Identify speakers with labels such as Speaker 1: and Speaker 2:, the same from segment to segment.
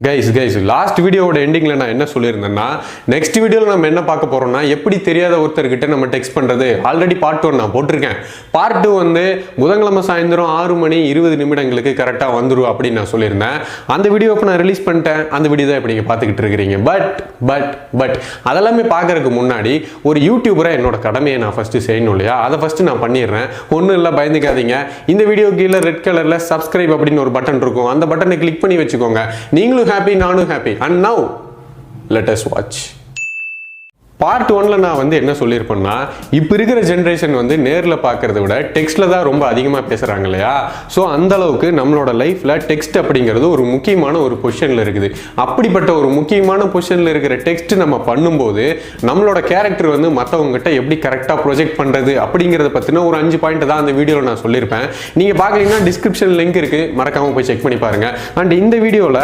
Speaker 1: Guys last வீடியோவோட எண்டிங்ல நான் என்ன சொல்லியிருந்தேன்னா நெக்ஸ்ட் வீடியோவில் நம்ம என்ன பார்க்க போறோம்னா எப்படி தெரியாத ஒருத்தர்கிட்ட நம்ம டெக்ஸ்ட் பண்றது. ஆல்ரெடி பார்ட் 1 நான் போட்டிருக்கேன். பார்ட் 2 வந்து புதன்கிழமை சாயந்தரம் 6:20 கரெக்டாக வந்துடும் அப்படின்னு நான் சொல்லியிருந்தேன். அந்த வீடியோ இப்போ நான் ரிலீஸ் பண்ணிட்டேன். அந்த வீடியோ தான் இப்போ நீங்கள் பார்த்துக்கிட்டு இருக்கிறீங்க. பட் அதெல்லாமே பார்க்கறதுக்கு முன்னாடி ஒரு யூடியூபராக என்னோட கடமையை நான் ஃபஸ்ட்டு செய்யணும் இல்லையா? அதை ஃபஸ்ட்டு நான் பண்ணிடுறேன். ஒன்றும் இல்லை, பயந்துக்காதீங்க. இந்த வீடியோ கீழே ரெட் கலரில் சப்ஸ்கிரைப் அப்படின்னு ஒரு பட்டன் இருக்கும். அந்த பட்டனை கிளிக் பண்ணி வச்சுக்கோங்க. நீங்களும் happy, நானும் happy. And now let us watch. Part 1ல நான் வந்து என்ன சொல்லியிருப்பேன்னா, இப்போ இருக்கிற ஜென்ரேஷன் வந்து நேரில் பார்க்கறத விட டெக்ஸ்ட்டில் தான் ரொம்ப அதிகமாக பேசுகிறாங்க இல்லையா? ஸோ அந்த அளவுக்கு நம்மளோட லைஃப்பில் டெக்ஸ்ட் அப்படிங்கிறது ஒரு முக்கியமான ஒரு பொசிஷனில் இருக்குது. அப்படிப்பட்ட ஒரு முக்கியமான பொசிஷனில் இருக்கிற டெக்ஸ்ட் நம்ம பண்ணும்போது நம்மளோட கேரக்டர் வந்து மற்றவங்ககிட்ட எப்படி கரெக்டாக ப்ரொஜெக்ட் பண்ணுறது அப்படிங்கிறத பற்றின ஒரு 5 பாயிண்ட் தான் அந்த வீடியோவில் நான் சொல்லியிருப்பேன். நீங்கள் பார்க்கலீங்கன்னா டிஸ்கிரிப்ஷன் லிங்க் இருக்குது, மறக்காமல் போய் செக் பண்ணி பாருங்கள். அண்ட் இந்த வீடியோவில்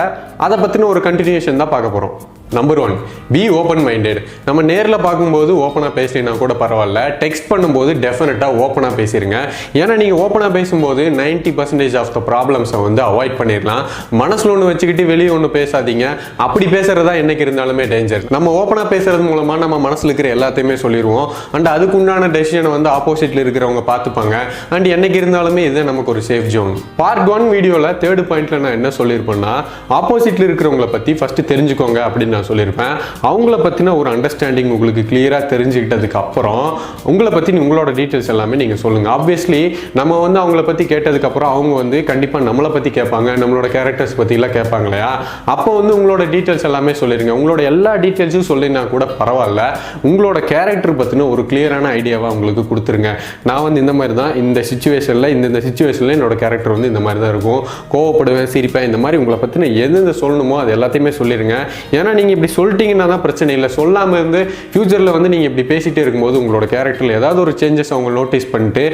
Speaker 1: அதை பற்றின ஒரு கண்டினியூஷன் தான் பார்க்க போகிறோம். Number 1, be open minded. நம்ம நேரில் பார்க்கும்போது ஓப்பனாக பேசினா கூட பரவாயில்ல, டெக்ஸ்ட் பண்ணும்போது டெஃபினட்டாக ஓப்பனாக பேசிடுங்க. ஏன்னா நீங்கள் ஓப்பனாக பேசும்போது 90% ஆஃப் த ப்ராப்ளம்ஸை வந்து அவாய்ட் பண்ணிடலாம். மனசில் ஒன்று வச்சுக்கிட்டு வெளியே ஒன்று பேசாதீங்க. அப்படி பேசுகிறதா என்னைக்கு இருந்தாலுமே டேஞ்சர். நம்ம ஓப்பனாக பேசுறது மூலமாக நம்ம மனசில் இருக்கிற எல்லாத்தையுமே சொல்லிடுவோம். அண்ட் அதுக்குண்டான டெசிஷனை வந்து ஆப்போசிட்டில் இருக்கிறவங்க பார்த்துப்பாங்க. அண்ட் என்னைக்கு இருந்தாலுமே இது நமக்கு ஒரு சேஃப் ஜோன். பார்ட் 1 வீடியோவில் 3rd பாயிண்ட்ல நான் என்ன சொல்லியிருப்பேன்னா, ஆப்போசிட்டில் இருக்கிறவங்களை பற்றி ஃபஸ்ட்டு தெரிஞ்சுக்கோங்க அப்படின்னு நான் சொல்லியிருப்பேன். அவங்கள பற்றின ஒரு அண்டர்ஸ்டாண்டிங் உங்களுக்கு கிளியராக தெரிஞ்சுக்கிட்டதுக்கு அப்புறம் உங்களை பற்றி உங்களோட டீட்டெயில்ஸ் எல்லாமே நீங்கள் சொல்லுங்கள். ஆப்வியஸ்லி நம்ம வந்து அவங்கள பற்றி கேட்டதுக்கப்புறம் அவங்க வந்து கண்டிப்பாக நம்மளை பற்றி கேட்பாங்க, நம்மளோட கேரக்டர்ஸ் பற்றிலாம் கேட்பாங்க இல்லையா? அப்போ வந்து உங்களோட டீட்டெயில்ஸ் எல்லாமே சொல்லிடுங்க. உங்களோட எல்லா டீட்டெயில்ஸும் சொல்லினா கூட பரவாயில்ல, உங்களோட கேரக்டர் பற்றின ஒரு கிளியரான ஐடியாவை உங்களுக்கு கொடுத்துருங்க. நான் வந்து இந்த மாதிரி தான், இந்த சுச்சுவேஷனில் இந்த சுச்சுவேஷனில் என்னோட கேரக்டர் வந்து இந்த மாதிரி தான் இருக்கும், கோவப்படுவேன், சிரிப்பேன், இந்த மாதிரி உங்களை பற்றின எது சொல்லணுமோ அது எல்லாத்தையுமே சொல்லிடுங்க. ஏன்னா நீங்கள் இப்படி சொல்லிட்டீங்கன்னா தான் பிரச்சனை இல்லை. சொல்லாமல் இருந்து ஃபியூச்சரில் வந்து நீங்கள் இப்படி பேசிகிட்டே இருக்கும்போது உங்களோட கேரக்டரில் ஏதாவது ஒரு சேஞ்சஸ் அவங்க நோட்டீஸ் பண்ணிட்டு,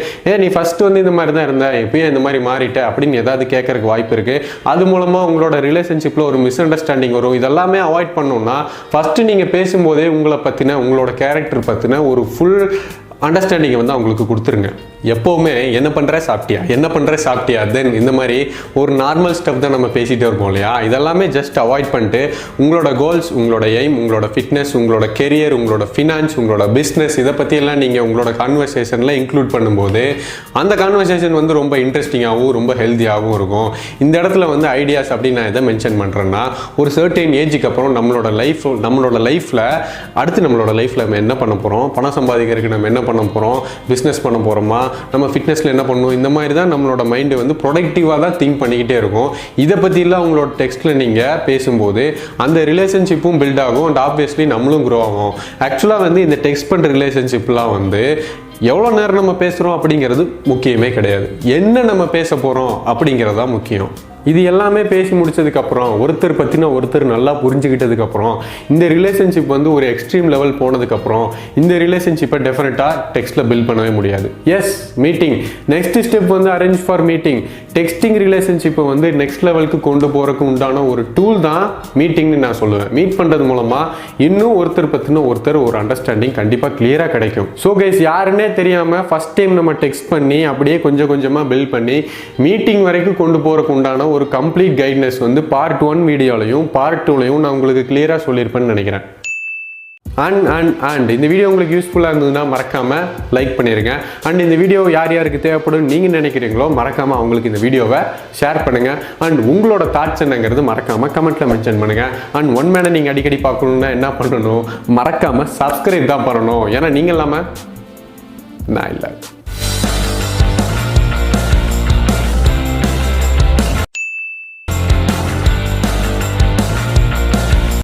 Speaker 1: நீ ஃபஸ்ட்டு வந்து இந்த மாதிரி தான் இருந்த, இப்போயே இந்த மாதிரி மாறிட்ட அப்படின்னு ஏதாவது கேட்கறதுக்கு வாய்ப்பு இருக்குது. அது மூலமாக உங்களோட ரிலேஷன்ஷிப்பில் ஒரு மிஸ் அண்டர்ஸ்டாண்டிங் வரும். இதெல்லாமே அவாய்ட் பண்ணணும்னா ஃபஸ்ட்டு நீங்கள் பேசும்போதே உங்களை பற்றின, உங்களோட கேரக்டர் பற்றின ஒரு ஃபுல் அண்டர்ஸ்டாண்டிங்கை வந்து அவங்களுக்கு கொடுத்துருங்க. எப்போவுமே என்ன பண்ணுற சாப்பிட்டியா தென் இந்த மாதிரி ஒரு நார்மல் ஸ்டெப் தான் நம்ம பேசிகிட்டே இருப்போம் இல்லையா? இதெல்லாமே ஜஸ்ட் அவாய்ட் பண்ணிட்டு உங்களோட கோல்ஸ், உங்களோட எய்ம், உங்களோட ஃபிட்னஸ், உங்களோட கெரியர், உங்களோட ஃபினான்ஸ், உங்களோட பிஸ்னஸ், இதை பற்றியெல்லாம் நீங்கள் உங்களோட கான்வர்சேஷனில் இன்க்ளூட் பண்ணும்போது அந்த கான்வர்சேஷன் வந்து ரொம்ப இன்ட்ரெஸ்டிங்காகவும் ரொம்ப ஹெல்த்தியாகவும் இருக்கும். இந்த இடத்துல வந்து ஐடியாஸ் அப்படின்னு நான் எதை மென்ஷன் பண்ணுறேன்னா, ஒரு சர்டைன் ஏஜுக்கு அப்புறம் நம்மளோட லைஃப்பில் அடுத்து நம்மளோட லைஃப்பில் நம்ம என்ன பண்ண போகிறோம், பணம் சம்பாதிக்கிறதுக்கு நம்ம என்ன பண்ண போகிறோம், பிஸ்னஸ் பண்ண போகிறோமா, நம்ம ஃபிட்னஸில் என்ன பண்ணணும், இந்த மாதிரி தான் நம்மளோட மைண்டு வந்து ப்ரொடக்டிவாக தான் திங்க் பண்ணிக்கிட்டே இருக்கும். இதை பற்றிலாம் உங்களோட டெக்ஸ்ட்டில் நீங்கள் பேசும்போது அந்த ரிலேஷன்ஷிப்பும் பில்ட் ஆகும். அண்ட் ஆப்வியஸ்லி நம்மளும் க்ரோ ஆகும். ஆக்சுவலாக வந்து இந்த டெக்ஸ்ட் பண்ணுற ரிலேஷன்ஷிப்லாம் வந்து எவ்வளோ நேரம் நம்ம பேசுகிறோம் அப்படிங்கிறது முக்கியமே கிடையாது, என்ன நம்ம பேச போகிறோம் அப்படிங்கிறது தான் முக்கியம். இது எல்லாமே பேசி முடிச்சதுக்கப்புறம் ஒருத்தர் பற்றின ஒருத்தர் நல்லா புரிஞ்சுக்கிட்டதுக்கப்புறம் இந்த ரிலேஷன்ஷிப் வந்து ஒரு எக்ஸ்ட்ரீம் லெவல் போனதுக்கப்புறம் இந்த ரிலேஷன்ஷிப்பை டெஃபினட்டாக டெக்ஸ்ட்டில் பில்ட் பண்ணவே முடியாது. எஸ், மீட்டிங் நெக்ஸ்ட் ஸ்டெப் வந்து அரேஞ்ச் ஃபார் மீட்டிங். டெக்ஸ்டிங் ரிலேஷன்ஷிப்பை வந்து நெக்ஸ்ட் லெவலுக்கு கொண்டு போகிறதுக்கு உண்டான ஒரு டூல் தான் மீட்டிங்னு நான் சொல்லுவேன். மீட் பண்ணுறது மூலமாக இன்னும் ஒருத்தர் பற்றின ஒருத்தர் ஒரு அண்டர்ஸ்டாண்டிங் கண்டிப்பாக கிளியராக கிடைக்கும். ஸோ கைஸ், யாருன்னே தெரியாமல் ஃபஸ்ட் டைம் நம்ம டெக்ஸ்ட் பண்ணி அப்படியே கொஞ்சம் கொஞ்சமாக பில்ட் பண்ணி மீட்டிங் வரைக்கும் கொண்டு போகிறதுக்கு உண்டான ஒரு கம்ப்ளீட் கைட்னஸ் வந்து பார்ட் 1 வீடியோலையும் பார்ட் 2லையும் நான் உங்களுக்கு கிளியராக சொல்லியிருப்பேன்னு நினைக்கிறேன். அண்ட் இந்த வீடியோ உங்களுக்கு யூஸ்ஃபுல்லாக இருந்ததுன்னா மறக்காமல் லைக் பண்ணிடுங்க. அண்ட் இந்த வீடியோ யார் யாருக்கு தேவைப்படும் நீங்கள் நினைக்கிறீங்களோ மறக்காமல் அவங்களுக்கு இந்த வீடியோவை ஷேர் பண்ணுங்கள். அண்ட் உங்களோட தாட்ஸ் என்னங்கிறது மறக்காமல் கமெண்ட்டில் மென்ஷன் பண்ணுங்கள். அண்ட் ஒன் மேனை நீங்கள் அடிக்கடி பார்க்கணுன்னா என்ன பண்ணணும், மறக்காமல் சப்ஸ்கிரைப் தான் பண்ணணும். ஏன்னா நீங்கள் இல்லாமல் நான் இல்லை.